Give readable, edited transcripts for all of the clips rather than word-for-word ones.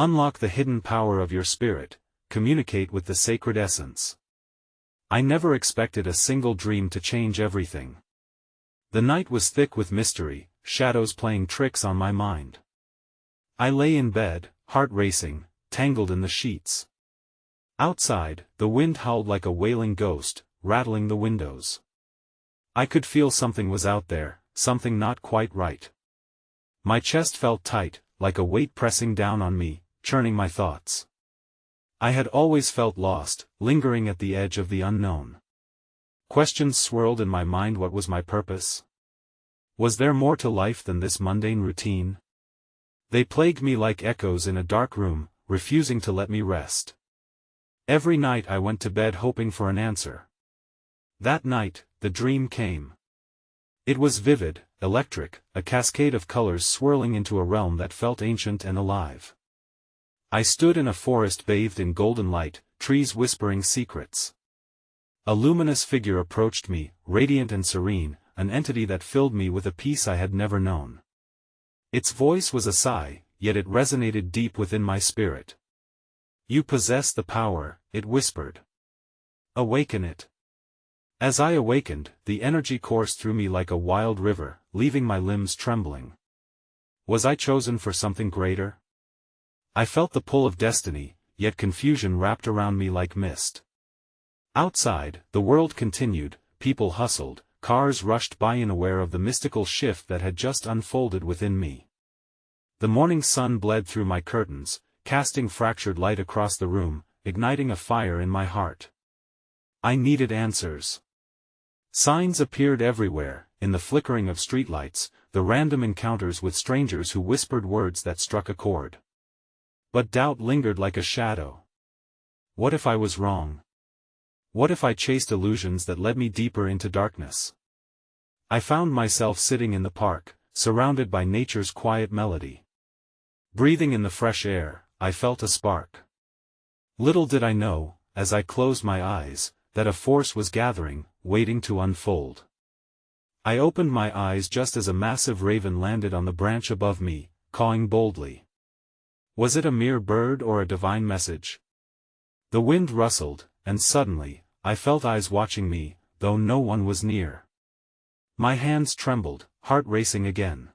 Unlock the hidden power of your spirit, communicate with the sacred essence. I never expected a single dream to change everything. The night was thick with mystery, shadows playing tricks on my mind. I lay in bed, heart racing, tangled in the sheets. Outside, the wind howled like a wailing ghost, rattling the windows. I could feel something was out there, something not quite right. My chest felt tight, like a weight pressing down on me, churning my thoughts. I had always felt lost, lingering at the edge of the unknown. Questions swirled in my mind. What was my purpose? Was there more to life than this mundane routine? They plagued me like echoes in a dark room, refusing to let me rest. Every night I went to bed hoping for an answer. That night, the dream came. It was vivid, electric, a cascade of colors swirling into a realm that felt ancient and alive. I stood in a forest bathed in golden light, trees whispering secrets. A luminous figure approached me, radiant and serene, an entity that filled me with a peace I had never known. Its voice was a sigh, yet it resonated deep within my spirit. "You possess the power," it whispered. "Awaken it." As I awakened, the energy coursed through me like a wild river, leaving my limbs trembling. Was I chosen for something greater? I felt the pull of destiny, yet confusion wrapped around me like mist. Outside, the world continued, people hustled, cars rushed by unaware of the mystical shift that had just unfolded within me. The morning sun bled through my curtains, casting fractured light across the room, igniting a fire in my heart. I needed answers. Signs appeared everywhere, in the flickering of streetlights, the random encounters with strangers who whispered words that struck a chord. But doubt lingered like a shadow. What if I was wrong? What if I chased illusions that led me deeper into darkness? I found myself sitting in the park, surrounded by nature's quiet melody. Breathing in the fresh air, I felt a spark. Little did I know, as I closed my eyes, that a force was gathering, waiting to unfold. I opened my eyes just as a massive raven landed on the branch above me, cawing boldly. Was it a mere bird or a divine message? The wind rustled, and suddenly, I felt eyes watching me, though no one was near. My hands trembled, heart racing again.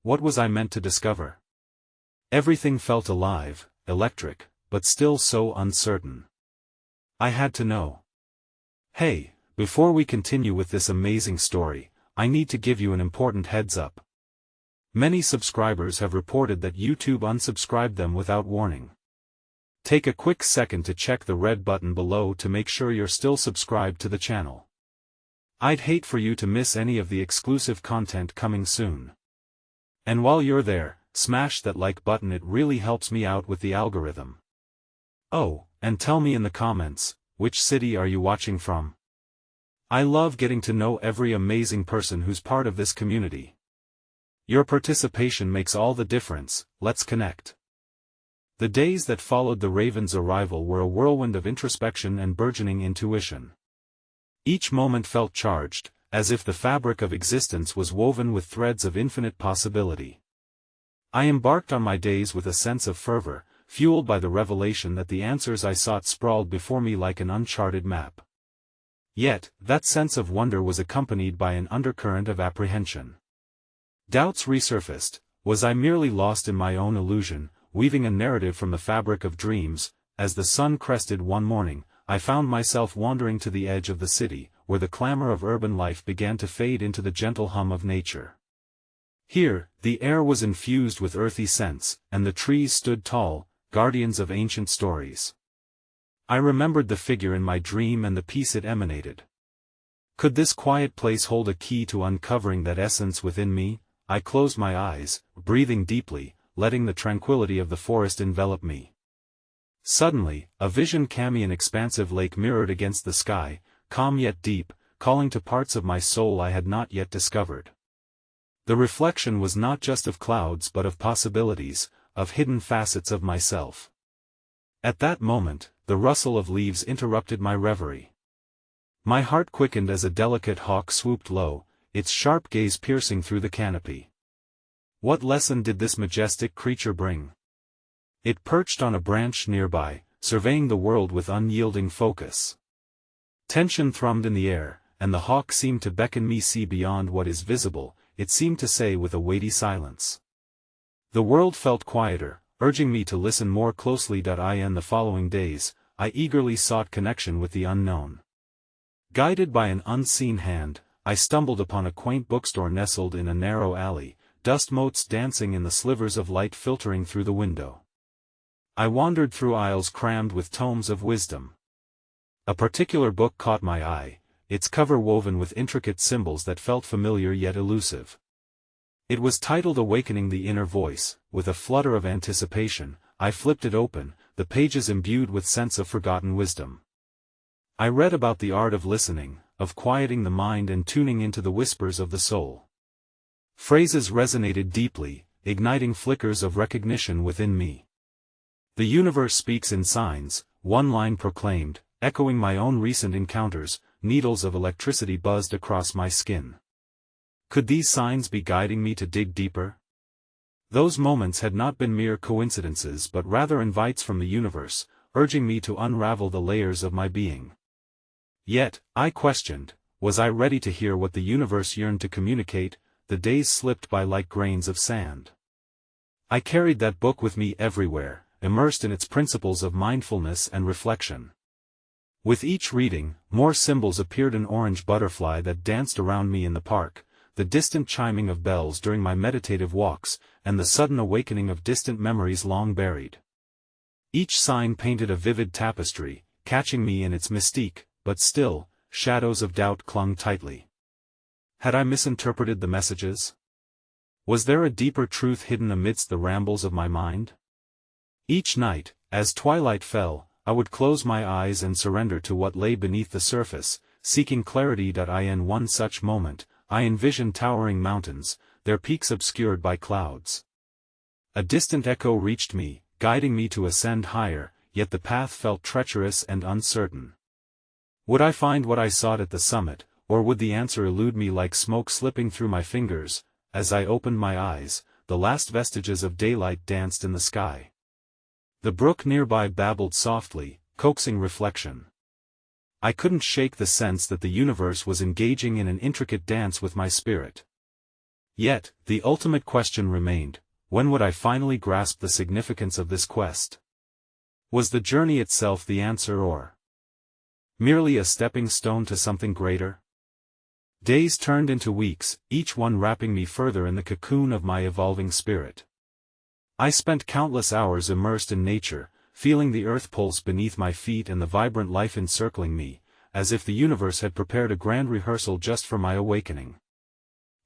What was I meant to discover? Everything felt alive, electric, but still so uncertain. I had to know. Hey, before we continue with this amazing story, I need to give you an important heads up. Many subscribers have reported that YouTube unsubscribed them without warning. Take a quick second to check the red button below to make sure you're still subscribed to the channel. I'd hate for you to miss any of the exclusive content coming soon. And while you're there, smash that like button, it really helps me out with the algorithm. Oh, and tell me in the comments, which city are you watching from? I love getting to know every amazing person who's part of this community. Your participation makes all the difference. Let's connect. The days that followed the raven's arrival were a whirlwind of introspection and burgeoning intuition. Each moment felt charged, as if the fabric of existence was woven with threads of infinite possibility. I embarked on my days with a sense of fervor, fueled by the revelation that the answers I sought sprawled before me like an uncharted map. Yet, that sense of wonder was accompanied by an undercurrent of apprehension. Doubts resurfaced. Was I merely lost in my own illusion, weaving a narrative from the fabric of dreams? As the sun crested one morning, I found myself wandering to the edge of the city, where the clamor of urban life began to fade into the gentle hum of nature. Here, the air was infused with earthy scents, and the trees stood tall, guardians of ancient stories. I remembered the figure in my dream and the peace it emanated. Could this quiet place hold a key to uncovering that essence within me? I closed my eyes, breathing deeply, letting the tranquility of the forest envelop me. Suddenly, a vision came. An expansive lake mirrored against the sky, calm yet deep, calling to parts of my soul I had not yet discovered. The reflection was not just of clouds but of possibilities, of hidden facets of myself. At that moment, the rustle of leaves interrupted my reverie. My heart quickened as a delicate hawk swooped low, its sharp gaze piercing through the canopy. What lesson did this majestic creature bring? It perched on a branch nearby, surveying the world with unyielding focus. Tension thrummed in the air, and the hawk seemed to beckon me see beyond what is visible, it seemed to say with a weighty silence. The world felt quieter, urging me to listen more closely. In the following days, I eagerly sought connection with the unknown. Guided by an unseen hand, I stumbled upon a quaint bookstore nestled in a narrow alley, dust motes dancing in the slivers of light filtering through the window. I wandered through aisles crammed with tomes of wisdom. A particular book caught my eye, its cover woven with intricate symbols that felt familiar yet elusive. It was titled Awakening the Inner Voice. With a flutter of anticipation, I flipped it open, the pages imbued with sense of forgotten wisdom. I read about the art of listening, of quieting the mind and tuning into the whispers of the soul. Phrases resonated deeply, igniting flickers of recognition within me. The universe speaks in signs, one line proclaimed, echoing my own recent encounters. Needles of electricity buzzed across my skin. Could these signs be guiding me to dig deeper? Those moments had not been mere coincidences but rather invites from the universe, urging me to unravel the layers of my being. Yet, I questioned, was I ready to hear what the universe yearned to communicate? The days slipped by like grains of sand. I carried that book with me everywhere, immersed in its principles of mindfulness and reflection. With each reading, more symbols appeared: an orange butterfly that danced around me in the park, the distant chiming of bells during my meditative walks, and the sudden awakening of distant memories long buried. Each sign painted a vivid tapestry, catching me in its mystique, but still, shadows of doubt clung tightly. Had I misinterpreted the messages? Was there a deeper truth hidden amidst the rambles of my mind? Each night, as twilight fell, I would close my eyes and surrender to what lay beneath the surface, seeking clarity. In one such moment, I envisioned towering mountains, their peaks obscured by clouds. A distant echo reached me, guiding me to ascend higher, yet the path felt treacherous and uncertain. Would I find what I sought at the summit, or would the answer elude me like smoke slipping through my fingers? As I opened my eyes, the last vestiges of daylight danced in the sky. The brook nearby babbled softly, coaxing reflection. I couldn't shake the sense that the universe was engaging in an intricate dance with my spirit. Yet, the ultimate question remained: when would I finally grasp the significance of this quest? Was the journey itself the answer, or merely a stepping stone to something greater? Days turned into weeks, each one wrapping me further in the cocoon of my evolving spirit. I spent countless hours immersed in nature, feeling the earth pulse beneath my feet and the vibrant life encircling me, as if the universe had prepared a grand rehearsal just for my awakening.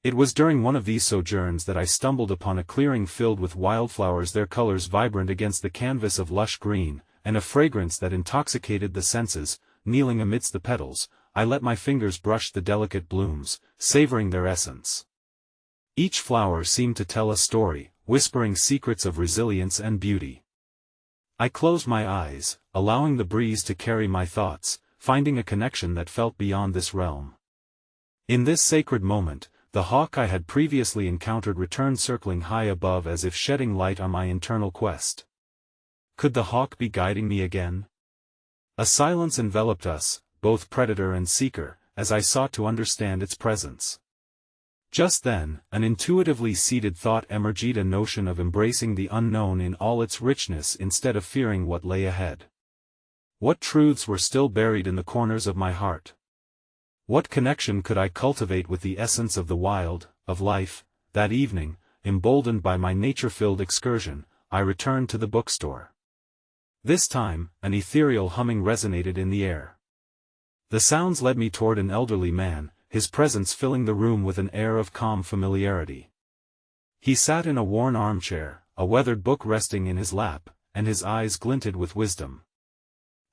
It was during one of these sojourns that I stumbled upon a clearing filled with wildflowers, their colors vibrant against the canvas of lush green, and a fragrance that intoxicated the senses. Kneeling amidst the petals, I let my fingers brush the delicate blooms, savoring their essence. Each flower seemed to tell a story, whispering secrets of resilience and beauty. I closed my eyes, allowing the breeze to carry my thoughts, finding a connection that felt beyond this realm. In this sacred moment, the hawk I had previously encountered returned, circling high above as if shedding light on my internal quest. Could the hawk be guiding me again? A silence enveloped us, both predator and seeker, as I sought to understand its presence. Just then, an intuitively seeded thought emerged, a notion of embracing the unknown in all its richness instead of fearing what lay ahead. What truths were still buried in the corners of my heart? What connection could I cultivate with the essence of the wild, of life? That evening, emboldened by my nature-filled excursion, I returned to the bookstore. This time, an ethereal humming resonated in the air. The sounds led me toward an elderly man, his presence filling the room with an air of calm familiarity. He sat in a worn armchair, a weathered book resting in his lap, and his eyes glinted with wisdom.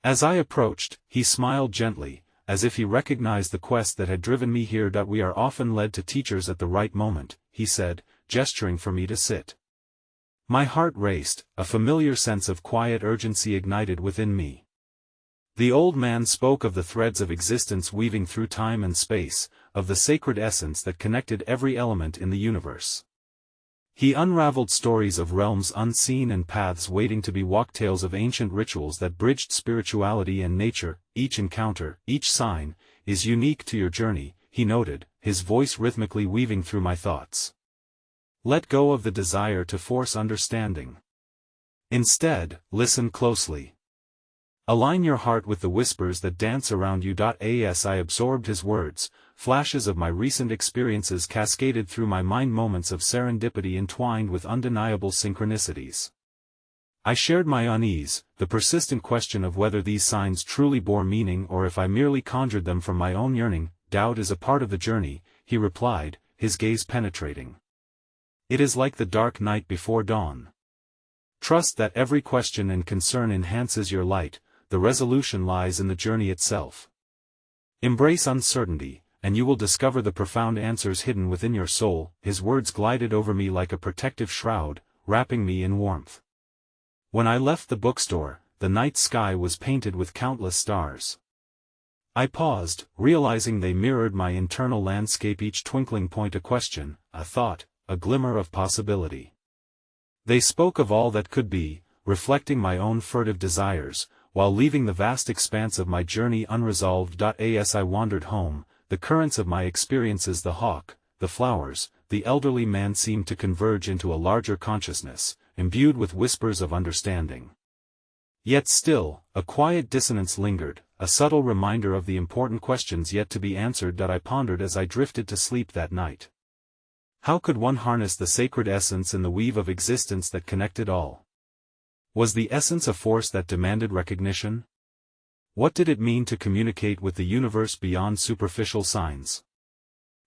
As I approached, he smiled gently, as if he recognized the quest that had driven me here. We are often led to teachers at the right moment, he said, gesturing for me to sit. My heart raced, a familiar sense of quiet urgency ignited within me. The old man spoke of the threads of existence weaving through time and space, of the sacred essence that connected every element in the universe. He unraveled stories of realms unseen and paths waiting to be walked, tales of ancient rituals that bridged spirituality and nature. Each encounter, each sign, is unique to your journey, he noted, his voice rhythmically weaving through my thoughts. Let go of the desire to force understanding. Instead, listen closely. Align your heart with the whispers that dance around you. As I absorbed his words, flashes of my recent experiences cascaded through my mind, moments of serendipity entwined with undeniable synchronicities. I shared my unease, the persistent question of whether these signs truly bore meaning or if I merely conjured them from my own yearning. Doubt is a part of the journey, he replied, his gaze penetrating. It is like the dark night before dawn. Trust that every question and concern enhances your light. The resolution lies in the journey itself. Embrace uncertainty, and you will discover the profound answers hidden within your soul. His words glided over me like a protective shroud, wrapping me in warmth. When I left the bookstore, the night sky was painted with countless stars. I paused, realizing they mirrored my internal landscape, each twinkling point a question, a thought, a glimmer of possibility. They spoke of all that could be, reflecting my own furtive desires, while leaving the vast expanse of my journey unresolved. As I wandered home, the currents of my experiences, the hawk, the flowers, the elderly man, seemed to converge into a larger consciousness, imbued with whispers of understanding. Yet still, a quiet dissonance lingered, a subtle reminder of the important questions yet to be answered. I pondered as I drifted to sleep that night. How could one harness the sacred essence in the weave of existence that connected all? Was the essence a force that demanded recognition? What did it mean to communicate with the universe beyond superficial signs?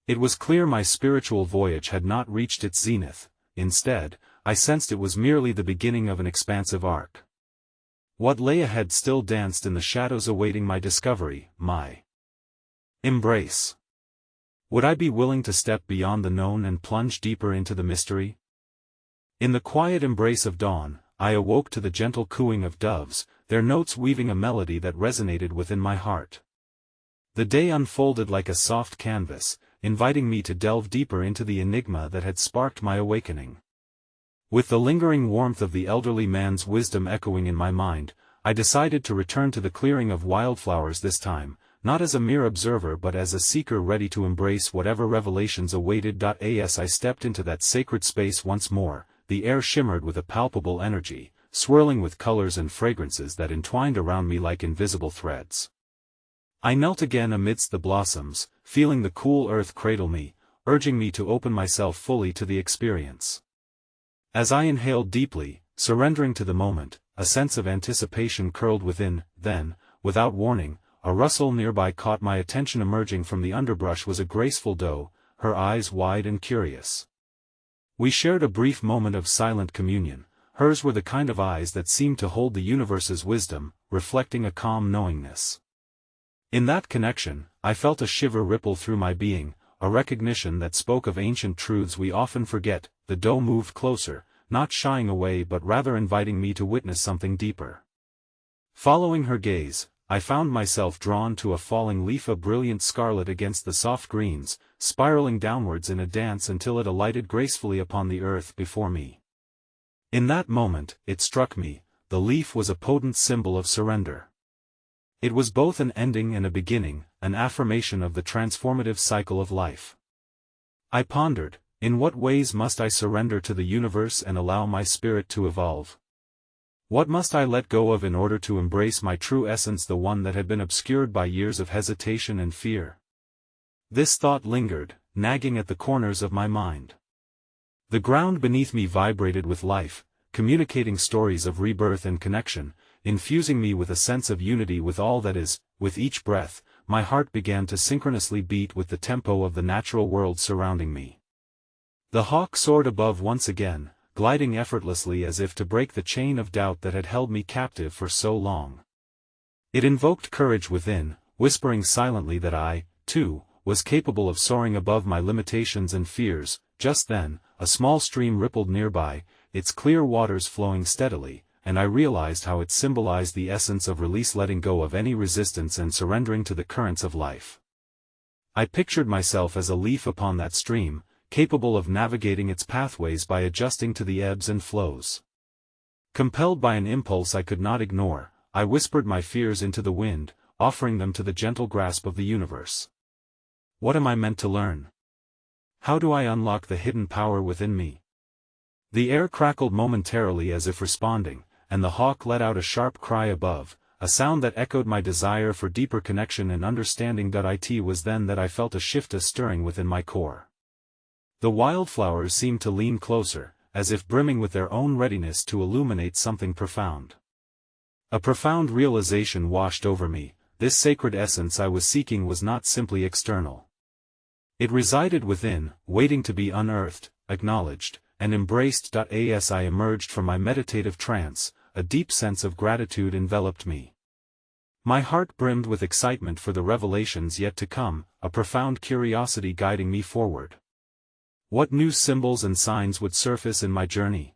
It was clear my spiritual voyage had not reached its zenith. Instead, I sensed it was merely the beginning of an expansive arc. What lay ahead still danced in the shadows, awaiting my discovery, my embrace. Would I be willing to step beyond the known and plunge deeper into the mystery? In the quiet embrace of dawn, I awoke to the gentle cooing of doves, their notes weaving a melody that resonated within my heart. The day unfolded like a soft canvas, inviting me to delve deeper into the enigma that had sparked my awakening. With the lingering warmth of the elderly man's wisdom echoing in my mind, I decided to return to the clearing of wildflowers, this time, not as a mere observer but as a seeker ready to embrace whatever revelations awaited. As I stepped into that sacred space once more, the air shimmered with a palpable energy, swirling with colors and fragrances that entwined around me like invisible threads. I knelt again amidst the blossoms, feeling the cool earth cradle me, urging me to open myself fully to the experience. As I inhaled deeply, surrendering to the moment, a sense of anticipation curled within. Then, without warning, a rustle nearby caught my attention. Emerging from the underbrush was a graceful doe, her eyes wide and curious. We shared a brief moment of silent communion. Hers were the kind of eyes that seemed to hold the universe's wisdom, reflecting a calm knowingness. In that connection, I felt a shiver ripple through my being, a recognition that spoke of ancient truths we often forget. The doe moved closer, not shying away but rather inviting me to witness something deeper. Following her gaze, I found myself drawn to a falling leaf, a brilliant scarlet against the soft greens, spiraling downwards in a dance until it alighted gracefully upon the earth before me. In that moment, it struck me, the leaf was a potent symbol of surrender. It was both an ending and a beginning, an affirmation of the transformative cycle of life. I pondered, in what ways must I surrender to the universe and allow my spirit to evolve? What must I let go of in order to embrace my true essence, the one that had been obscured by years of hesitation and fear? This thought lingered, nagging at the corners of my mind. The ground beneath me vibrated with life, communicating stories of rebirth and connection, infusing me with a sense of unity with all that is. With each breath, my heart began to synchronously beat with the tempo of the natural world surrounding me. The hawk soared above once again, gliding effortlessly as if to break the chain of doubt that had held me captive for so long. It invoked courage within, whispering silently that I, too, was capable of soaring above my limitations and fears. Just then, a small stream rippled nearby, its clear waters flowing steadily, and I realized how it symbolized the essence of release, letting go of any resistance and surrendering to the currents of life. I pictured myself as a leaf upon that stream, capable of navigating its pathways by adjusting to the ebbs and flows. Compelled by an impulse I could not ignore, I whispered my fears into the wind, offering them to the gentle grasp of the universe. What am I meant to learn? How do I unlock the hidden power within me? The air crackled momentarily as if responding, and the hawk let out a sharp cry above, a sound that echoed my desire for deeper connection and understanding. It was then that I felt a shift stirring within my core. The wildflowers seemed to lean closer, as if brimming with their own readiness to illuminate something profound. A profound realization washed over me. This sacred essence I was seeking was not simply external. It resided within, waiting to be unearthed, acknowledged, and embraced. As I emerged from my meditative trance, a deep sense of gratitude enveloped me. My heart brimmed with excitement for the revelations yet to come, a profound curiosity guiding me forward. What new symbols and signs would surface in my journey?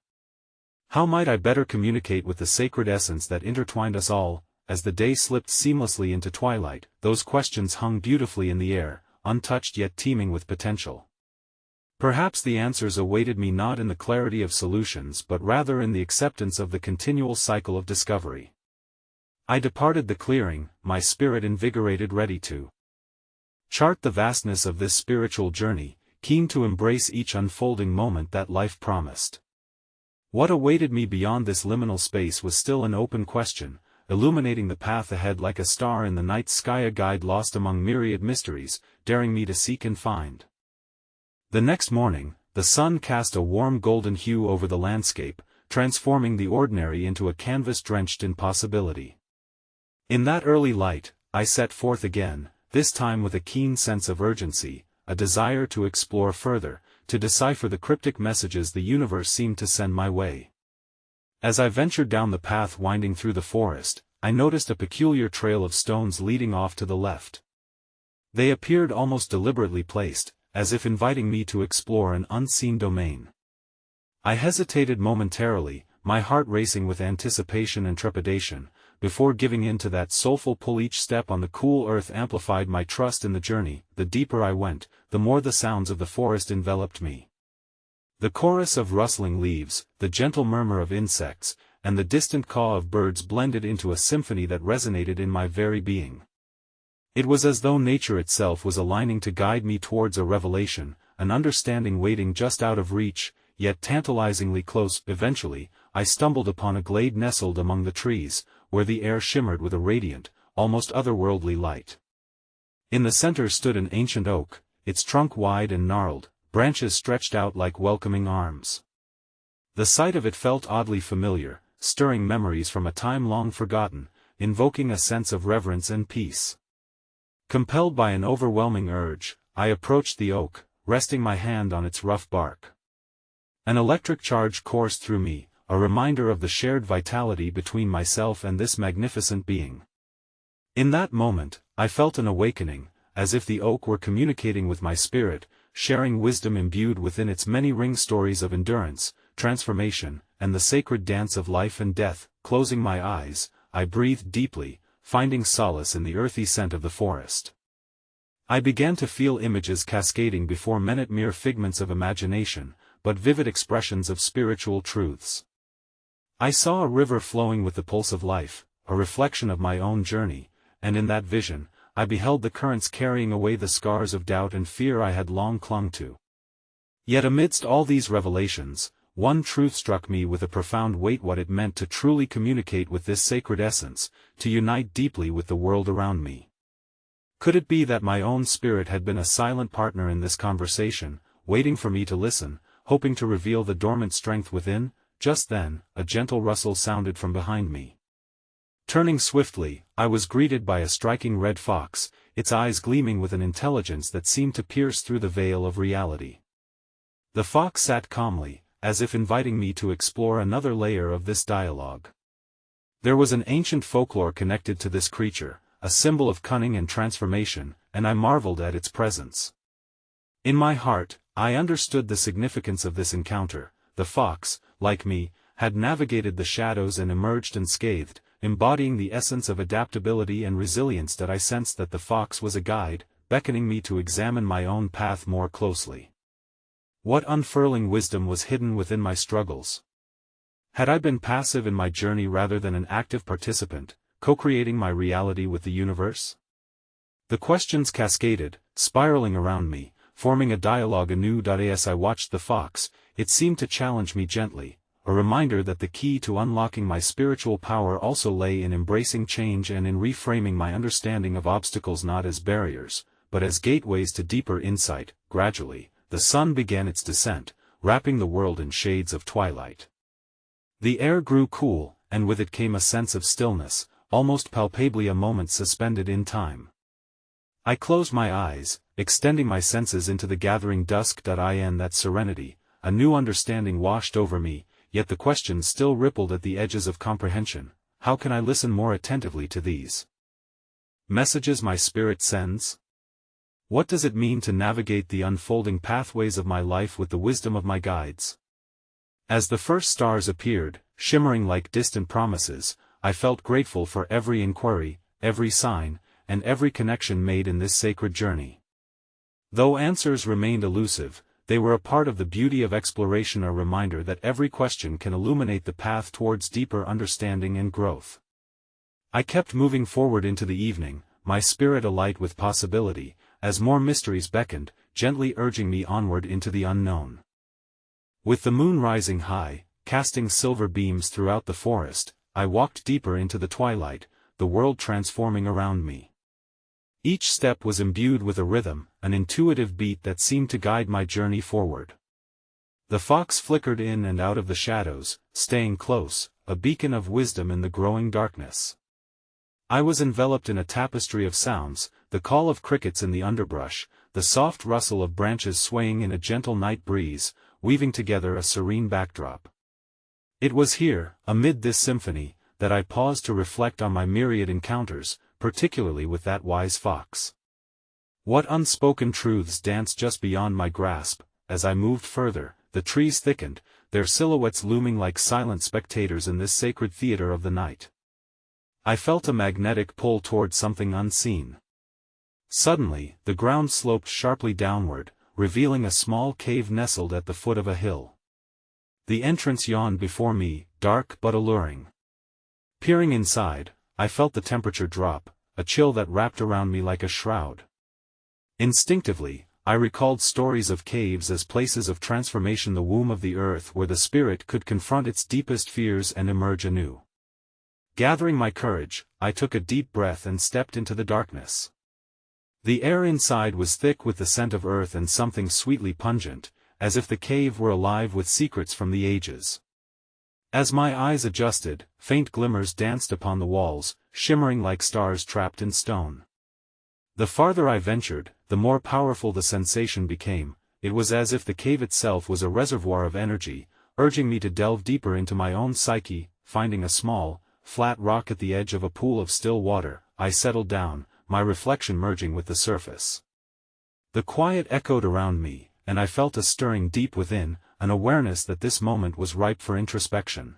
How might I better communicate with the sacred essence that intertwined us all? As the day slipped seamlessly into twilight, those questions hung beautifully in the air, untouched yet teeming with potential. Perhaps the answers awaited me not in the clarity of solutions but rather in the acceptance of the continual cycle of discovery. I departed the clearing, my spirit invigorated, ready to chart the vastness of this spiritual journey, keen to embrace each unfolding moment that life promised. What awaited me beyond this liminal space was still an open question, illuminating the path ahead like a star in the night sky, a guide lost among myriad mysteries, daring me to seek and find. The next morning, the sun cast a warm golden hue over the landscape, transforming the ordinary into a canvas drenched in possibility. In that early light, I set forth again, this time with a keen sense of urgency, a desire to explore further, to decipher the cryptic messages the universe seemed to send my way. As I ventured down the path winding through the forest, I noticed a peculiar trail of stones leading off to the left. They appeared almost deliberately placed, as if inviting me to explore an unseen domain. I hesitated momentarily, my heart racing with anticipation and trepidation, before giving in to that soulful pull. Each step on the cool earth amplified my trust in the journey. The deeper I went, the more the sounds of the forest enveloped me. The chorus of rustling leaves, the gentle murmur of insects, and the distant caw of birds blended into a symphony that resonated in my very being. It was as though nature itself was aligning to guide me towards a revelation, an understanding waiting just out of reach, yet tantalizingly close. Eventually, I stumbled upon a glade nestled among the trees, where the air shimmered with a radiant, almost otherworldly light. In the center stood an ancient oak, its trunk wide and gnarled, branches stretched out like welcoming arms. The sight of it felt oddly familiar, stirring memories from a time long forgotten, invoking a sense of reverence and peace. Compelled by an overwhelming urge, I approached the oak, resting my hand on its rough bark. An electric charge coursed through me, a reminder of the shared vitality between myself and this magnificent being. In that moment, I felt an awakening, as if the oak were communicating with my spirit, sharing wisdom imbued within its many ring stories of endurance, transformation, and the sacred dance of life and death. Closing my eyes, I breathed deeply, finding solace in the earthy scent of the forest. I began to feel images cascading before me, not mere figments of imagination, but vivid expressions of spiritual truths. I saw a river flowing with the pulse of life, a reflection of my own journey, and in that vision, I beheld the currents carrying away the scars of doubt and fear I had long clung to. Yet amidst all these revelations, one truth struck me with a profound weight: what it meant to truly communicate with this sacred essence, to unite deeply with the world around me. Could it be that my own spirit had been a silent partner in this conversation, waiting for me to listen, hoping to reveal the dormant strength within? Just then, a gentle rustle sounded from behind me. Turning swiftly, I was greeted by a striking red fox, its eyes gleaming with an intelligence that seemed to pierce through the veil of reality. The fox sat calmly, as if inviting me to explore another layer of this dialogue. There was an ancient folklore connected to this creature, a symbol of cunning and transformation, and I marveled at its presence. In my heart, I understood the significance of this encounter. The fox, like me, had navigated the shadows and emerged unscathed, embodying the essence of adaptability and resilience. That I sensed that the fox was a guide, beckoning me to examine my own path more closely. What unfurling wisdom was hidden within my struggles? Had I been passive in my journey rather than an active participant, co-creating my reality with the universe? The questions cascaded, spiraling around me, forming a dialogue anew. As I watched the fox, it seemed to challenge me gently, a reminder that the key to unlocking my spiritual power also lay in embracing change and in reframing my understanding of obstacles not as barriers, but as gateways to deeper insight. Gradually, the sun began its descent, wrapping the world in shades of twilight. The air grew cool, and with it came a sense of stillness, almost palpably a moment suspended in time. I closed my eyes, extending my senses into the gathering dusk. In that serenity, a new understanding washed over me, yet the questions still rippled at the edges of comprehension. How can I listen more attentively to these messages my spirit sends? What does it mean to navigate the unfolding pathways of my life with the wisdom of my guides? As the first stars appeared, shimmering like distant promises, I felt grateful for every inquiry, every sign, and every connection made in this sacred journey. Though answers remained elusive, they were a part of the beauty of exploration, a reminder that every question can illuminate the path towards deeper understanding and growth. I kept moving forward into the evening, my spirit alight with possibility, as more mysteries beckoned, gently urging me onward into the unknown. With the moon rising high, casting silver beams throughout the forest, I walked deeper into the twilight, the world transforming around me. Each step was imbued with a rhythm, an intuitive beat that seemed to guide my journey forward. The fox flickered in and out of the shadows, staying close, a beacon of wisdom in the growing darkness. I was enveloped in a tapestry of sounds, the call of crickets in the underbrush, the soft rustle of branches swaying in a gentle night breeze, weaving together a serene backdrop. It was here, amid this symphony, that I paused to reflect on my myriad encounters, particularly with that wise fox. What unspoken truths danced just beyond my grasp? As I moved further, the trees thickened, their silhouettes looming like silent spectators in this sacred theater of the night. I felt a magnetic pull toward something unseen. Suddenly, the ground sloped sharply downward, revealing a small cave nestled at the foot of a hill. The entrance yawned before me, dark but alluring. Peering inside, I felt the temperature drop, a chill that wrapped around me like a shroud. Instinctively, I recalled stories of caves as places of transformation, the womb of the earth where the spirit could confront its deepest fears and emerge anew. Gathering my courage, I took a deep breath and stepped into the darkness. The air inside was thick with the scent of earth and something sweetly pungent, as if the cave were alive with secrets from the ages. As my eyes adjusted, faint glimmers danced upon the walls, shimmering like stars trapped in stone. The farther I ventured, the more powerful the sensation became. It was as if the cave itself was a reservoir of energy, urging me to delve deeper into my own psyche. Finding a small, flat rock at the edge of a pool of still water, I settled down, my reflection merging with the surface. The quiet echoed around me, and I felt a stirring deep within, an awareness that this moment was ripe for introspection.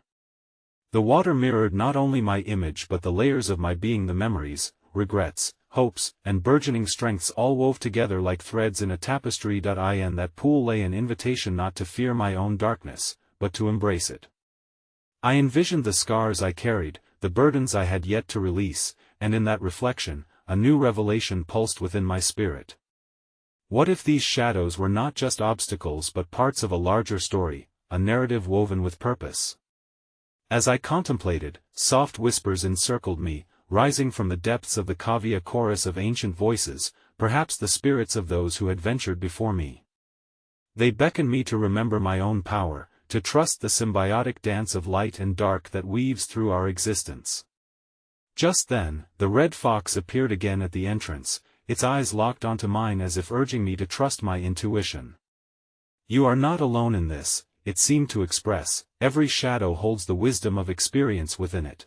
The water mirrored not only my image but the layers of my being, the memories, regrets, hopes, and burgeoning strengths all wove together like threads in a tapestry. In that pool lay an invitation not to fear my own darkness, but to embrace it. I envisioned the scars I carried, the burdens I had yet to release, and in that reflection, a new revelation pulsed within my spirit. What if these shadows were not just obstacles but parts of a larger story, a narrative woven with purpose? As I contemplated, soft whispers encircled me, rising from the depths of the cave, a chorus of ancient voices, perhaps the spirits of those who had ventured before me. They beckoned me to remember my own power, to trust the symbiotic dance of light and dark that weaves through our existence. Just then, the red fox appeared again at the entrance, its eyes locked onto mine as if urging me to trust my intuition. You are not alone in this, it seemed to express, every shadow holds the wisdom of experience within it.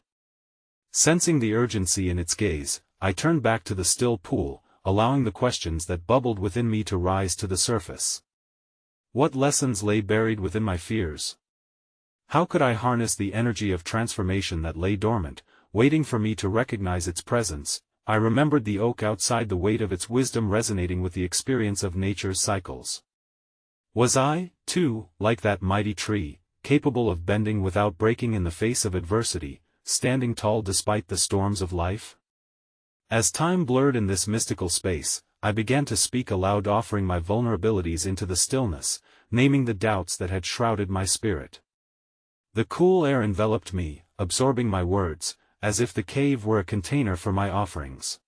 Sensing the urgency in its gaze, I turned back to the still pool, allowing the questions that bubbled within me to rise to the surface. What lessons lay buried within my fears? How could I harness the energy of transformation that lay dormant, waiting for me to recognize its presence? I remembered the oak outside, the weight of its wisdom resonating with the experience of nature's cycles. Was I, too, like that mighty tree, capable of bending without breaking in the face of adversity, standing tall despite the storms of life? As time blurred in this mystical space, I began to speak aloud, offering my vulnerabilities into the stillness, naming the doubts that had shrouded my spirit. The cool air enveloped me, absorbing my words, as if the cave were a container for my offerings.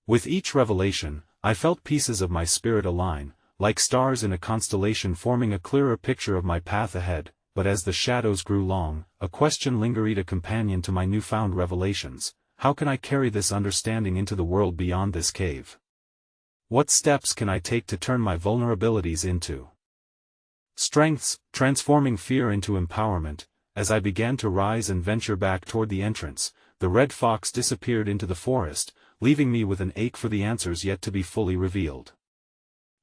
With each revelation, I felt pieces of my spirit align, like stars in a constellation, forming a clearer picture of my path ahead. But as the shadows grew long, a question lingered, a companion to my newfound revelations. How can I carry this understanding into the world beyond this cave? What steps can I take to turn my vulnerabilities into strengths, transforming fear into empowerment? As I began to rise and venture back toward the entrance, the red fox disappeared into the forest, leaving me with an ache for the answers yet to be fully revealed.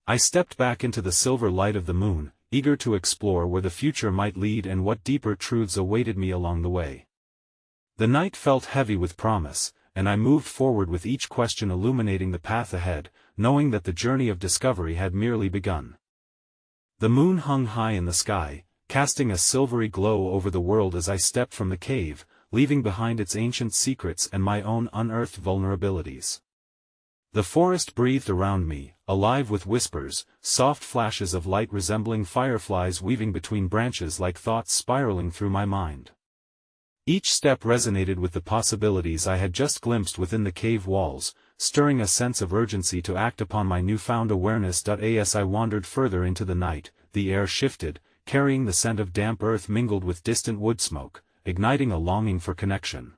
I stepped back into the silver light of the moon, eager to explore where the future might lead and what deeper truths awaited me along the way. The night felt heavy with promise, and I moved forward with each question illuminating the path ahead, knowing that the journey of discovery had merely begun. The moon hung high in the sky, casting a silvery glow over the world as I stepped from the cave, leaving behind its ancient secrets and my own unearthed vulnerabilities. The forest breathed around me, alive with whispers, soft flashes of light resembling fireflies weaving between branches like thoughts spiraling through my mind. Each step resonated with the possibilities I had just glimpsed within the cave walls, stirring a sense of urgency to act upon my newfound awareness. As I wandered further into the night, the air shifted, carrying the scent of damp earth mingled with distant wood smoke, igniting a longing for connection.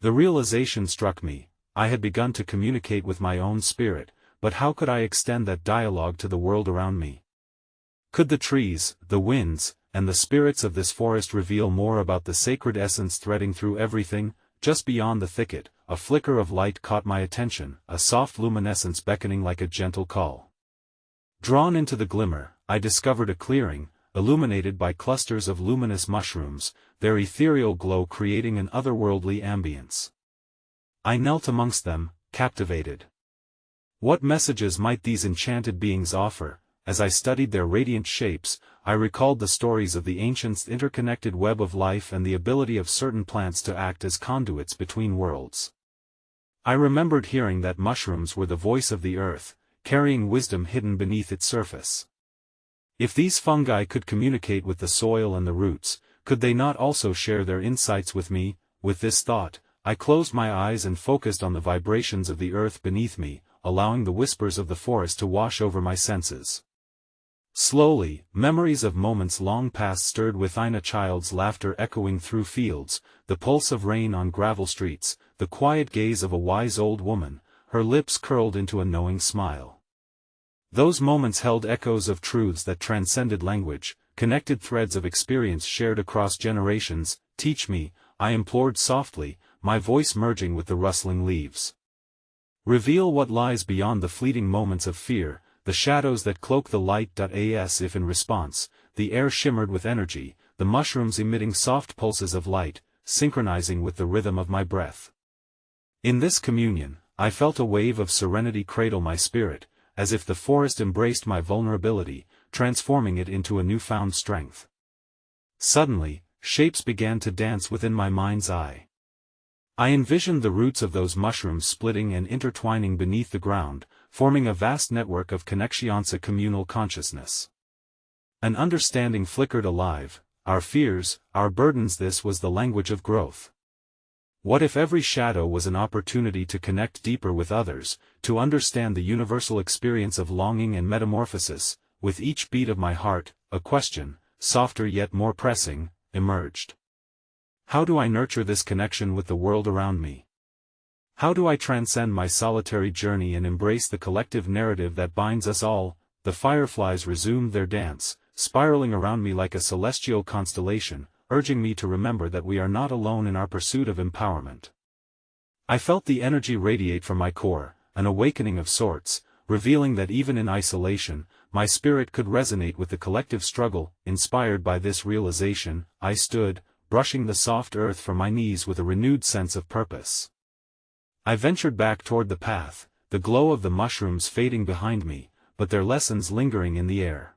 The realization struck me: I had begun to communicate with my own spirit, but how could I extend that dialogue to the world around me? Could the trees, the winds, and the spirits of this forest reveal more about the sacred essence threading through everything? Just beyond the thicket, a flicker of light caught my attention, a soft luminescence beckoning like a gentle call. Drawn into the glimmer, I discovered a clearing, illuminated by clusters of luminous mushrooms, their ethereal glow creating an otherworldly ambience. I knelt amongst them, captivated. What messages might these enchanted beings offer? As I studied their radiant shapes, I recalled the stories of the ancients' interconnected web of life and the ability of certain plants to act as conduits between worlds. I remembered hearing that mushrooms were the voice of the earth, carrying wisdom hidden beneath its surface. If these fungi could communicate with the soil and the roots, could they not also share their insights with me? With this thought, I closed my eyes and focused on the vibrations of the earth beneath me, allowing the whispers of the forest to wash over my senses. Slowly, memories of moments long past stirred within, a child's laughter echoing through fields, the pulse of rain on gravel streets, the quiet gaze of a wise old woman, her lips curled into a knowing smile. Those moments held echoes of truths that transcended language, connected threads of experience shared across generations. "Teach me," I implored softly, my voice merging with the rustling leaves. "Reveal what lies beyond the fleeting moments of fear, the shadows that cloak the light." As if in response, the air shimmered with energy, the mushrooms emitting soft pulses of light, synchronizing with the rhythm of my breath. In this communion, I felt a wave of serenity cradle my spirit, as if the forest embraced my vulnerability, transforming it into a newfound strength. Suddenly, shapes began to dance within my mind's eye. I envisioned the roots of those mushrooms splitting and intertwining beneath the ground, forming a vast network of connections, a communal consciousness. An understanding flickered alive, our fears, our burdens. This was the language of growth. What if every shadow was an opportunity to connect deeper with others, to understand the universal experience of longing and metamorphosis? With each beat of my heart, a question, softer yet more pressing, emerged. How do I nurture this connection with the world around me? How do I transcend my solitary journey and embrace the collective narrative that binds us all? The fireflies resumed their dance, spiraling around me like a celestial constellation, urging me to remember that we are not alone in our pursuit of empowerment. I felt the energy radiate from my core, an awakening of sorts, revealing that even in isolation, my spirit could resonate with the collective struggle. Inspired by this realization, I stood, brushing the soft earth from my knees with a renewed sense of purpose. I ventured back toward the path, the glow of the mushrooms fading behind me, but their lessons lingering in the air.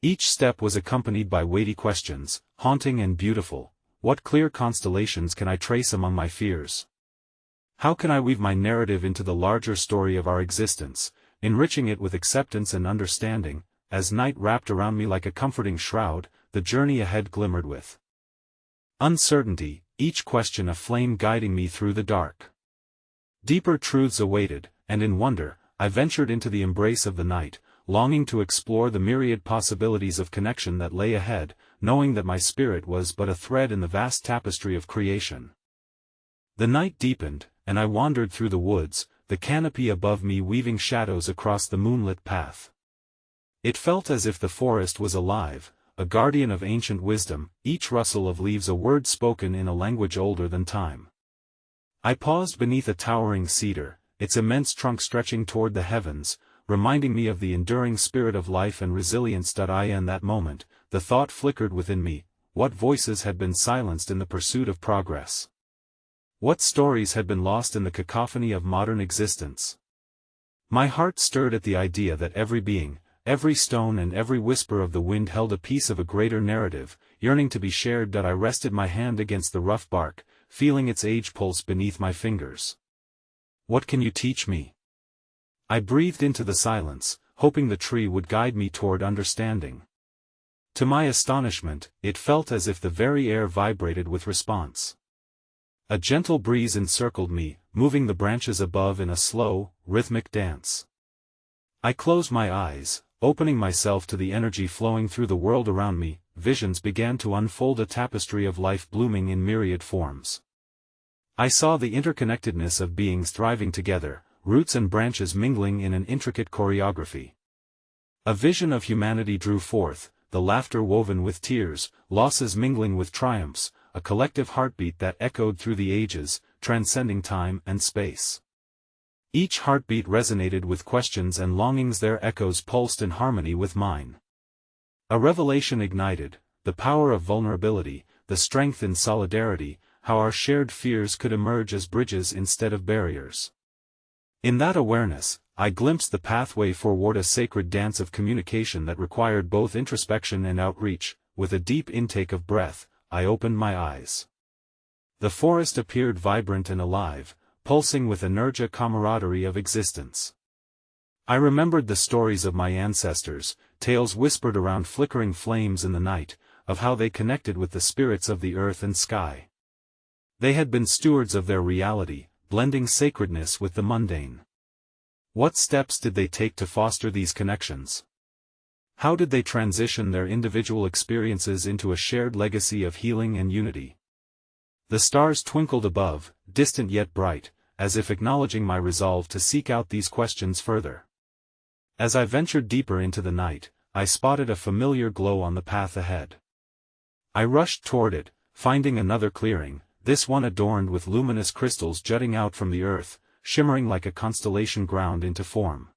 Each step was accompanied by weighty questions, haunting and beautiful. What clear constellations can I trace among my fears? How can I weave my narrative into the larger story of our existence, enriching it with acceptance and understanding? As night wrapped around me like a comforting shroud, the journey ahead glimmered with uncertainty, each question a flame guiding me through the dark. Deeper truths awaited, and in wonder, I ventured into the embrace of the night, longing to explore the myriad possibilities of connection that lay ahead, knowing that my spirit was but a thread in the vast tapestry of creation. The night deepened, and I wandered through the woods, the canopy above me weaving shadows across the moonlit path. It felt as if the forest was alive, a guardian of ancient wisdom, each rustle of leaves a word spoken in a language older than time. I paused beneath a towering cedar, its immense trunk stretching toward the heavens, reminding me of the enduring spirit of life and resilience. In that moment, the thought flickered within me, what voices had been silenced in the pursuit of progress? What stories had been lost in the cacophony of modern existence? My heart stirred at the idea that every being, every stone and every whisper of the wind held a piece of a greater narrative, yearning to be shared. I rested my hand against the rough bark, feeling its age pulse beneath my fingers. What can you teach me? I breathed into the silence, hoping the tree would guide me toward understanding. To my astonishment, it felt as if the very air vibrated with response. A gentle breeze encircled me, moving the branches above in a slow, rhythmic dance. I closed my eyes, opening myself to the energy flowing through the world around me. Visions began to unfold, a tapestry of life blooming in myriad forms. I saw the interconnectedness of beings thriving together, roots and branches mingling in an intricate choreography. A vision of humanity drew forth, the laughter woven with tears, losses mingling with triumphs, a collective heartbeat that echoed through the ages, transcending time and space. Each heartbeat resonated with questions and longings, their echoes pulsed in harmony with mine. A revelation ignited, the power of vulnerability, the strength in solidarity, how our shared fears could emerge as bridges instead of barriers. In that awareness, I glimpsed the pathway forward, a sacred dance of communication that required both introspection and outreach. With a deep intake of breath, I opened my eyes. The forest appeared vibrant and alive, pulsing with energy, camaraderie of existence. I remembered the stories of my ancestors, tales whispered around flickering flames in the night, of how they connected with the spirits of the earth and sky. They had been stewards of their reality, blending sacredness with the mundane. What steps did they take to foster these connections? How did they transition their individual experiences into a shared legacy of healing and unity? The stars twinkled above, distant yet bright, as if acknowledging my resolve to seek out these questions further. As I ventured deeper into the night, I spotted a familiar glow on the path ahead. I rushed toward it, finding another clearing, this one adorned with luminous crystals jutting out from the earth, shimmering like a constellation ground into form.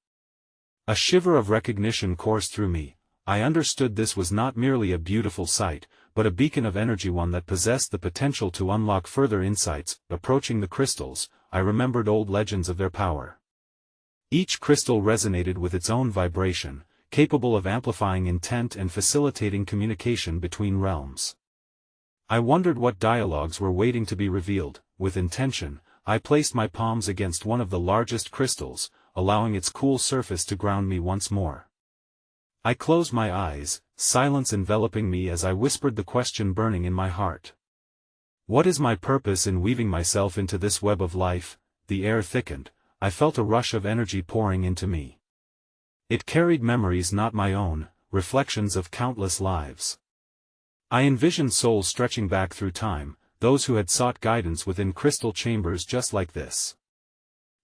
A shiver of recognition coursed through me. I understood this was not merely a beautiful sight, but a beacon of energy, one that possessed the potential to unlock further insights. Approaching the crystals, I remembered old legends of their power. Each crystal resonated with its own vibration, capable of amplifying intent and facilitating communication between realms. I wondered what dialogues were waiting to be revealed. With intention, I placed my palms against one of the largest crystals, allowing its cool surface to ground me once more. I closed my eyes, silence enveloping me as I whispered the question burning in my heart. What is my purpose in weaving myself into this web of life? The air thickened, I felt a rush of energy pouring into me. It carried memories not my own, reflections of countless lives. I envisioned souls stretching back through time, those who had sought guidance within crystal chambers just like this.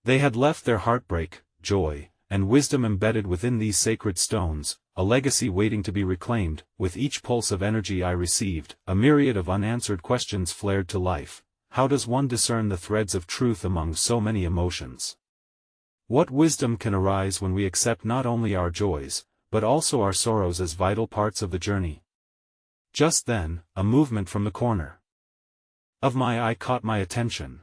They had left their heartbreak, joy, and wisdom embedded within these sacred stones, a legacy waiting to be reclaimed. With each pulse of energy I received, a myriad of unanswered questions flared to life. How does one discern the threads of truth among so many emotions? What wisdom can arise when we accept not only our joys, but also our sorrows as vital parts of the journey? Just then, a movement from the corner of my eye caught my attention.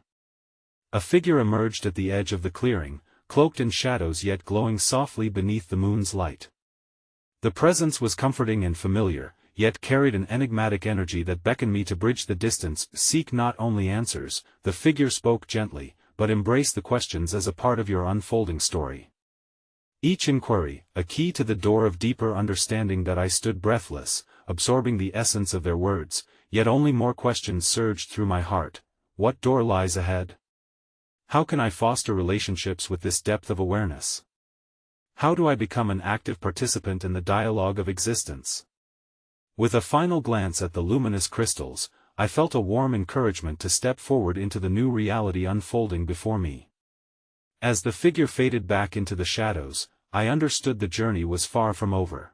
A figure emerged at the edge of the clearing, cloaked in shadows yet glowing softly beneath the moon's light. The presence was comforting and familiar, yet carried an enigmatic energy that beckoned me to bridge the distance. Seek not only answers, the figure spoke gently, but embrace the questions as a part of your unfolding story. Each inquiry, a key to the door of deeper understanding. That I stood breathless, absorbing the essence of their words, yet only more questions surged through my heart. What door lies ahead? How can I foster relationships with this depth of awareness? How do I become an active participant in the dialogue of existence? With a final glance at the luminous crystals, I felt a warm encouragement to step forward into the new reality unfolding before me. As the figure faded back into the shadows, I understood the journey was far from over.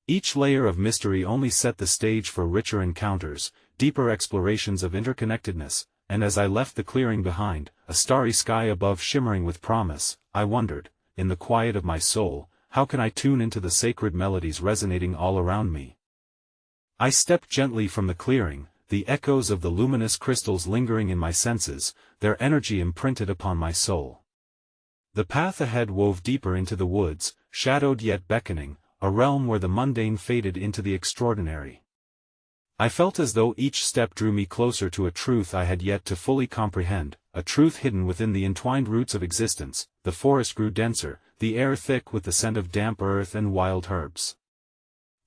Each layer of mystery only set the stage for richer encounters, deeper explorations of interconnectedness, and as I left the clearing behind, a starry sky above shimmering with promise, I wondered, in the quiet of my soul, how can I tune into the sacred melodies resonating all around me? I stepped gently from the clearing, the echoes of the luminous crystals lingering in my senses, their energy imprinted upon my soul. The path ahead wove deeper into the woods, shadowed yet beckoning, a realm where the mundane faded into the extraordinary. I felt as though each step drew me closer to a truth I had yet to fully comprehend, a truth hidden within the entwined roots of existence. The forest grew denser, the air thick with the scent of damp earth and wild herbs.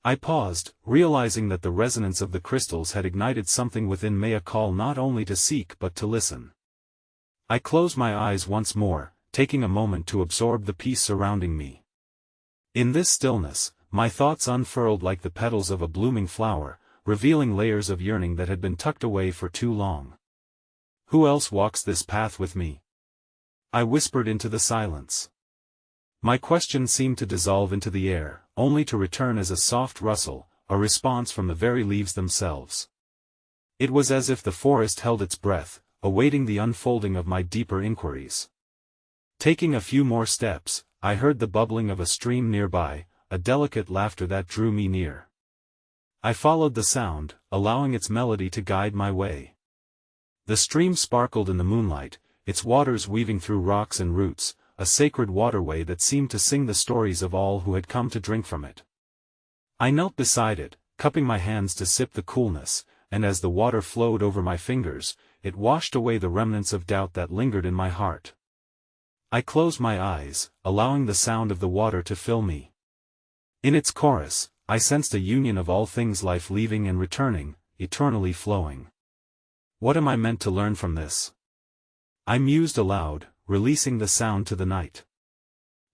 I paused, realizing that the resonance of the crystals had ignited something within me, a call not only to seek but to listen. I closed my eyes once more, taking a moment to absorb the peace surrounding me. In this stillness, my thoughts unfurled like the petals of a blooming flower, revealing layers of yearning that had been tucked away for too long. Who else walks this path with me? I whispered into the silence. My question seemed to dissolve into the air, only to return as a soft rustle, a response from the very leaves themselves. It was as if the forest held its breath, awaiting the unfolding of my deeper inquiries. Taking a few more steps, I heard the bubbling of a stream nearby, a delicate laughter that drew me near. I followed the sound, allowing its melody to guide my way. The stream sparkled in the moonlight, its waters weaving through rocks and roots, a sacred waterway that seemed to sing the stories of all who had come to drink from it. I knelt beside it, cupping my hands to sip the coolness, and as the water flowed over my fingers, it washed away the remnants of doubt that lingered in my heart. I closed my eyes, allowing the sound of the water to fill me. In its chorus, I sensed a union of all things, life leaving and returning, eternally flowing. What am I meant to learn from this? I mused aloud, releasing the sound to the night.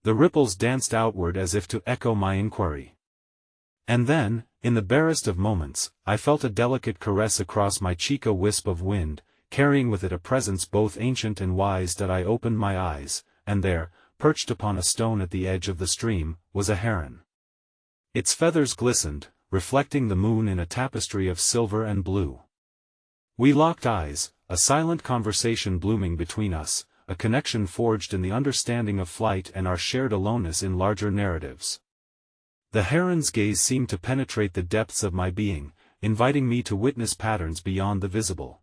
The ripples danced outward as if to echo my inquiry. And then, in the barest of moments, I felt a delicate caress across my cheek, a wisp of wind, carrying with it a presence both ancient and wise. That I opened my eyes, and there, perched upon a stone at the edge of the stream, was a heron. Its feathers glistened, reflecting the moon in a tapestry of silver and blue. We locked eyes, a silent conversation blooming between us, a connection forged in the understanding of flight and our shared aloneness in larger narratives. The heron's gaze seemed to penetrate the depths of my being, inviting me to witness patterns beyond the visible.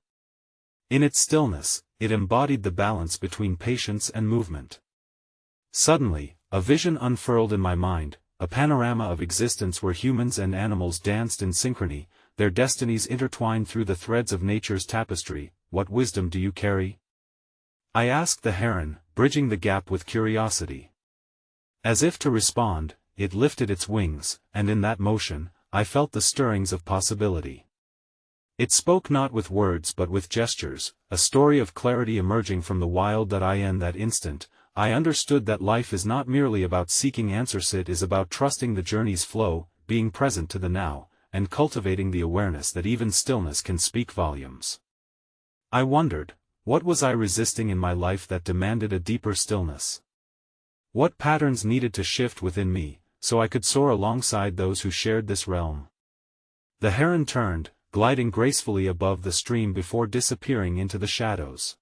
In its stillness, it embodied the balance between patience and movement. Suddenly, a vision unfurled in my mind, a panorama of existence where humans and animals danced in synchrony, their destinies intertwined through the threads of nature's tapestry. What wisdom do you carry? I asked the heron, bridging the gap with curiosity. As if to respond, it lifted its wings, and in that motion, I felt the stirrings of possibility. It spoke not with words but with gestures, a story of clarity emerging from the wild. That in that instant, I understood that life is not merely about seeking answers, it is about trusting the journey's flow, being present to the now, and cultivating the awareness that even stillness can speak volumes. I wondered, what was I resisting in my life that demanded a deeper stillness? What patterns needed to shift within me, so I could soar alongside those who shared this realm? The heron turned, gliding gracefully above the stream before disappearing into the shadows.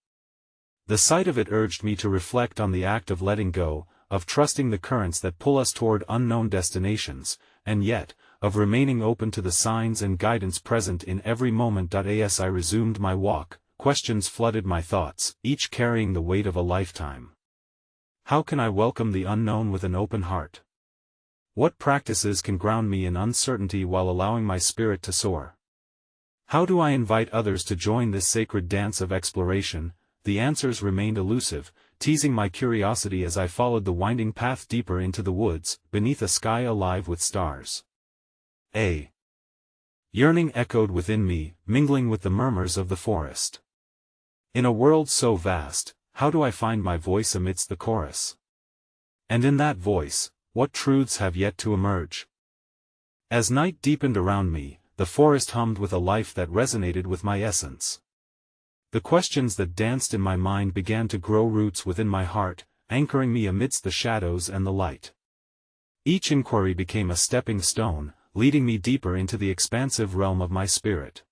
The sight of it urged me to reflect on the act of letting go, of trusting the currents that pull us toward unknown destinations, and yet, of remaining open to the signs and guidance present in every moment. As I resumed my walk, questions flooded my thoughts, each carrying the weight of a lifetime. How can I welcome the unknown with an open heart? What practices can ground me in uncertainty while allowing my spirit to soar? How do I invite others to join this sacred dance of exploration? The answers remained elusive, teasing my curiosity as I followed the winding path deeper into the woods, beneath a sky alive with stars. A yearning echoed within me, mingling with the murmurs of the forest. In a world so vast, how do I find my voice amidst the chorus? And in that voice, what truths have yet to emerge? As night deepened around me, the forest hummed with a life that resonated with my essence. The questions that danced in my mind began to grow roots within my heart, anchoring me amidst the shadows and the light. Each inquiry became a stepping stone, leading me deeper into the expansive realm of my spirit.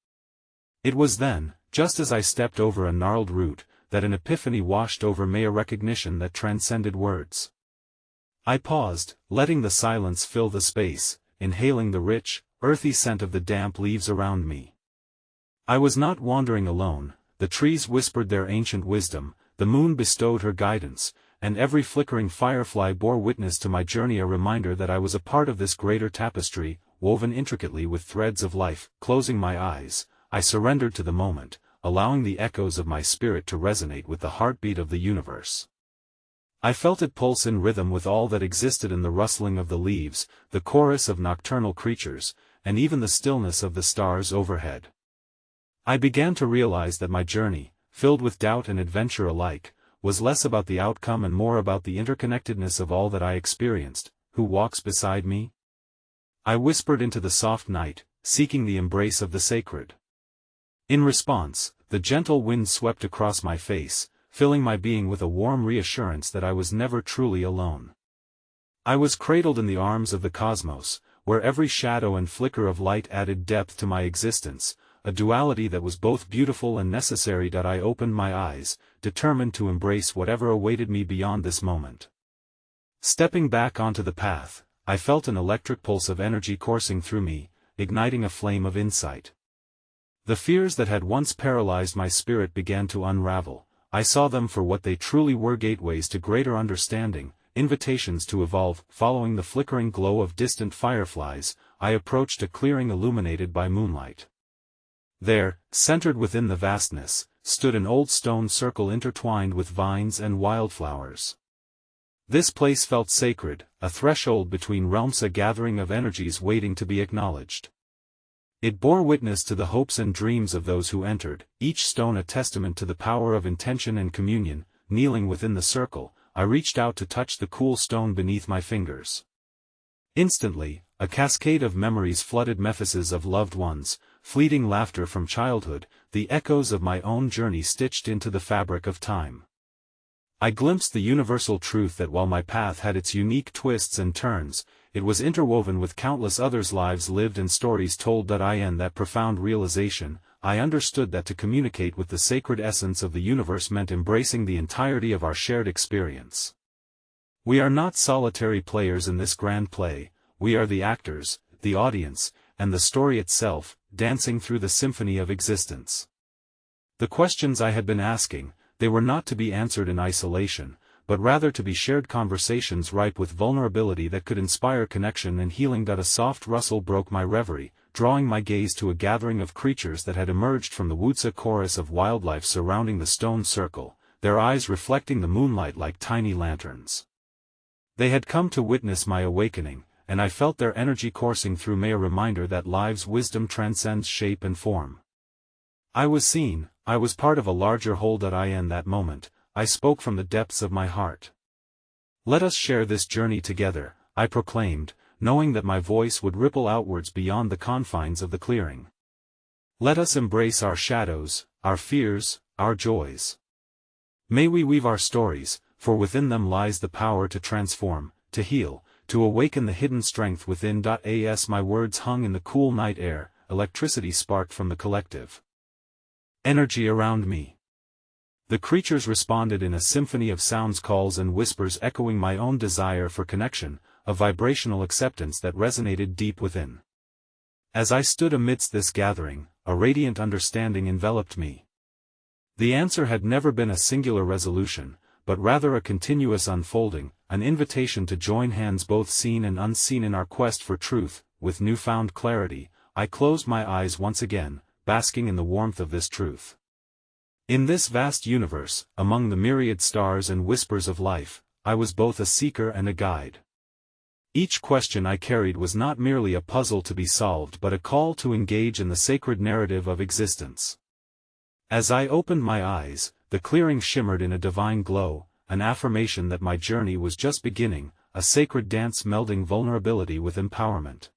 It was then, just as I stepped over a gnarled root, that an epiphany washed over me, a recognition that transcended words. I paused, letting the silence fill the space, inhaling the rich, earthy scent of the damp leaves around me. I was not wandering alone. The trees whispered their ancient wisdom, the moon bestowed her guidance, and every flickering firefly bore witness to my journey, a reminder that I was a part of this greater tapestry, woven intricately with threads of life. Closing my eyes, I surrendered to the moment, allowing the echoes of my spirit to resonate with the heartbeat of the universe. I felt it pulse in rhythm with all that existed in the rustling of the leaves, the chorus of nocturnal creatures, and even the stillness of the stars overhead. I began to realize that my journey, filled with doubt and adventure alike, was less about the outcome and more about the interconnectedness of all that I experienced. Who walks beside me? I whispered into the soft night, seeking the embrace of the sacred. In response, the gentle wind swept across my face, filling my being with a warm reassurance that I was never truly alone. I was cradled in the arms of the cosmos, where every shadow and flicker of light added depth to my existence, a duality that was both beautiful and necessary. I opened my eyes, determined to embrace whatever awaited me beyond this moment. Stepping back onto the path, I felt an electric pulse of energy coursing through me, igniting a flame of insight. The fears that had once paralyzed my spirit began to unravel. I saw them for what they truly were: gateways to greater understanding, invitations to evolve. Following the flickering glow of distant fireflies, I approached a clearing illuminated by moonlight. There, centered within the vastness, stood an old stone circle intertwined with vines and wildflowers. This place felt sacred, a threshold between realms, a gathering of energies waiting to be acknowledged. It bore witness to the hopes and dreams of those who entered, each stone a testament to the power of intention and communion. Kneeling within the circle, I reached out to touch the cool stone beneath my fingers. Instantly, a cascade of memories flooded me, of loved ones, fleeting laughter from childhood, the echoes of my own journey stitched into the fabric of time. I glimpsed the universal truth that while my path had its unique twists and turns, it was interwoven with countless others' lives lived and stories told. In that profound realization, I understood that to communicate with the sacred essence of the universe meant embracing the entirety of our shared experience. We are not solitary players in this grand play, we are the actors, the audience, and the story itself, dancing through the symphony of existence. The questions I had been asking, they were not to be answered in isolation, but rather to be shared conversations ripe with vulnerability that could inspire connection and healing. A soft rustle broke my reverie, drawing my gaze to a gathering of creatures that had emerged from the woods, a chorus of wildlife surrounding the stone circle, their eyes reflecting the moonlight like tiny lanterns. They had come to witness my awakening, and I felt their energy coursing through me, a reminder that life's wisdom transcends shape and form. I was seen, I was part of a larger whole. In that moment, I spoke from the depths of my heart. Let us share this journey together, I proclaimed, knowing that my voice would ripple outwards beyond the confines of the clearing. Let us embrace our shadows, our fears, our joys. May we weave our stories, for within them lies the power to transform, to heal, to awaken the hidden strength within. As my words hung in the cool night air, electricity sparked from the collective energy around me. The creatures responded in a symphony of sounds, calls and whispers, echoing my own desire for connection, a vibrational acceptance that resonated deep within. As I stood amidst this gathering, a radiant understanding enveloped me. The answer had never been a singular resolution, but rather a continuous unfolding, an invitation to join hands both seen and unseen in our quest for truth. With newfound clarity, I closed my eyes once again, basking in the warmth of this truth. In this vast universe, among the myriad stars and whispers of life, I was both a seeker and a guide. Each question I carried was not merely a puzzle to be solved but a call to engage in the sacred narrative of existence. As I opened my eyes, the clearing shimmered in a divine glow, an affirmation that my journey was just beginning, a sacred dance melding vulnerability with empowerment.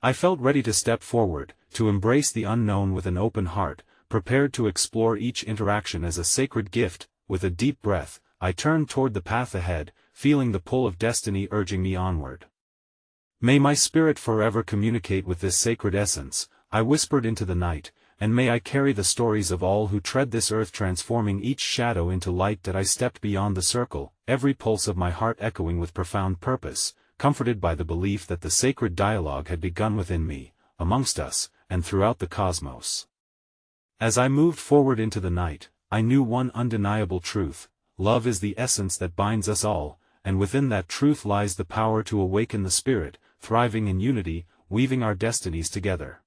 I felt ready to step forward, to embrace the unknown with an open heart, prepared to explore each interaction as a sacred gift. With a deep breath, I turned toward the path ahead, feeling the pull of destiny urging me onward. May my spirit forever communicate with this sacred essence, I whispered into the night, and may I carry the stories of all who tread this earth, transforming each shadow into light. That I stepped beyond the circle, every pulse of my heart echoing with profound purpose, comforted by the belief that the sacred dialogue had begun within me, amongst us, and throughout the cosmos. As I moved forward into the night, I knew one undeniable truth: love is the essence that binds us all, and within that truth lies the power to awaken the spirit, thriving in unity, weaving our destinies together.